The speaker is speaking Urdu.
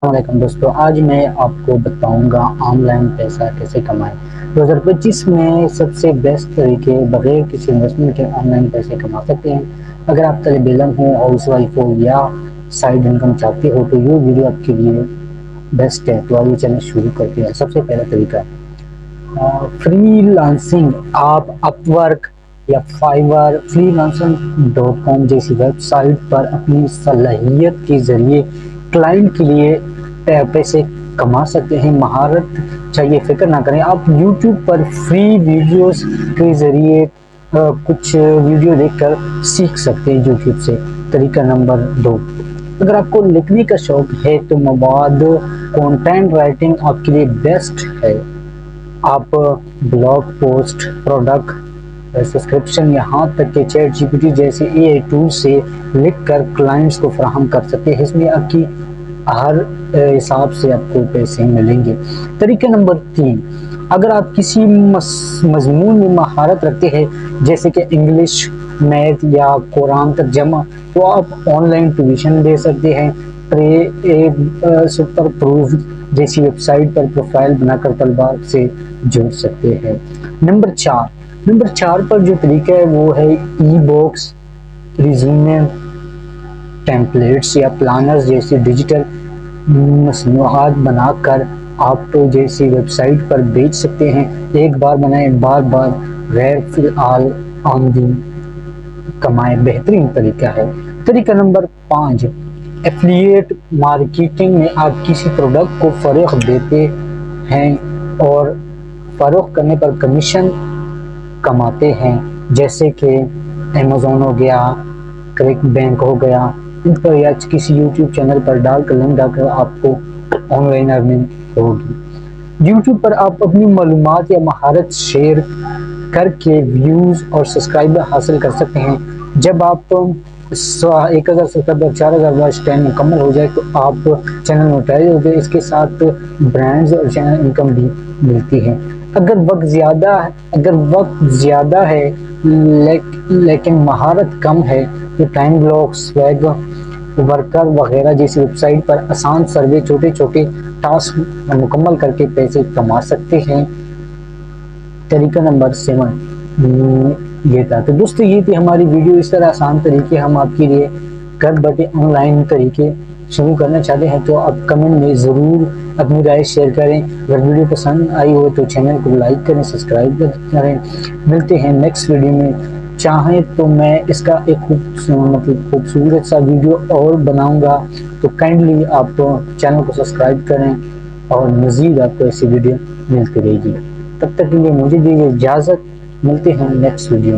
السلام علیکم دوستو، آج میں آپ کو بتاؤں گا آن لائن پیسہ کیسے کمائیں۔ 2025 میں سب سے بیسٹ طریقے بغیر کسی انویسٹمنٹ کے آن لائن پیسے کما سکتے ہیں۔ اگر آپ طالب علم ہو، ہاؤس وائف ہو یا سائیڈ انکم چاہتے ہو تو یہ ویڈیو آپ کے لیے بیسٹ ہے۔ تو آئیے چلیں شروع کرتے ہیں۔ سب سے پہلا طریقہ فری لانسنگ۔ آپ اپ ورک یا فائیور freelancing.com جیسی ویب سائٹ پر اپنی صلاحیت کے ذریعے کلائنٹ کے لیے پیسے کما سکتے ہیں۔ مہارت چاہیے، فکر نہ کریں، آپ یوٹیوب پر فری ویڈیوز کے ذریعے کچھ ویڈیو دیکھ کر سیکھ سکتے ہیں یوٹیوب سے۔ طریقہ نمبر 2، اگر آپ کو لکھنے کا شوق ہے تو مواد کانٹینٹ رائٹنگ آپ کے لیے بیسٹ ہے۔ آپ بلاگ پوسٹ، پروڈکٹ سبسکرپشن، یہاں تک کہ چیٹ جی پی ٹی جیسے اے آئی ٹول سے لکھ کر کلائنٹس کو فراہم کر سکتے ہیں۔ اس میں آپ کی ہر حساب سے آپ کو پیسے ملیں گے۔ طریقہ نمبر 3، اگر آپ کسی مضمون میں مہارت رکھتے ہیں جیسے کہ انگلش، میتھ یا قرآن ترجمہ، تو آپ آن لائن ٹیوشن دے سکتے ہیں۔ سپر پروف جیسی ویب سائٹ پر پروفائل بنا کر طلباء سے جڑ سکتے ہیں۔ نمبر 4 پر جو طریقہ ہے وہ ہے ای بکس، ریزیومے، ٹیمپلیٹس یا پلانرز جیسی ڈیجیٹل مصنوعات بنا کر آپ جیسی ویب سائٹ پر بیچ سکتے ہیں۔ ایک بار بنائیں، بار بار غیر فعال آمدنی کمائیں، بہترین طریقہ ہے۔ طریقہ نمبر 5، ایفیلیٹ مارکیٹنگ میں آپ کسی پروڈکٹ کو فروغ دیتے ہیں اور فروخت کرنے پر کمیشن کماتے ہیں، جیسے کہ امیزون ہو گیا، کریک بینک ہو گیا، ان پر یا کسی یوٹیوب چینل پر ڈال کر لنک ڈال کر آپ کو آن لائن ارننگ ہوگی۔ یوٹیوب پر آپ اپنی معلومات یا مہارت شیئر کر کے ویوز اور سبسکرائبر حاصل کر سکتے ہیں۔ جب آپ 1000 سبسکرائبر 4000 واچ ٹائم مکمل ہو جائے تو آپ چینل مونیٹائز ہوتے ہیں، اس کے ساتھ برانڈز اور چینل انکم بھی ملتی ہے۔ اگر وقت زیادہ ہے لیکن مہارت کم ہے تو ٹائم بلاک، سویگ ورکر وغیرہ جیسی ویب سائٹ پر آسان سروے، چھوٹے چھوٹے ٹاسک مکمل کر کے پیسے کما سکتے ہیں۔ طریقہ نمبر 7 یہ تھا۔ تو دوستو یہ تھی ہماری ویڈیو۔ اس طرح آسان طریقے ہم آپ کے لیے گھر بیٹھے آن لائن طریقے شروع کرنا چاہتے ہیں تو آپ کمنٹ میں ضرور اپنی رائے شیئر کریں۔ اگر ویڈیو پسند آئی ہو تو چینل کو لائک کریں، سبسکرائب کریں۔ ملتے ہیں نیکسٹ ویڈیو میں۔ چاہیں تو میں اس کا ایک خوبصورت سا ویڈیو اور بناؤں گا، تو کائنڈلی آپ چینل کو سبسکرائب کریں اور مزید آپ کو ایسی ویڈیو ملتی رہے گی۔ تب تک کے لیے مجھے دیجیے اجازت، ملتے ہیں نیکسٹ ویڈیو۔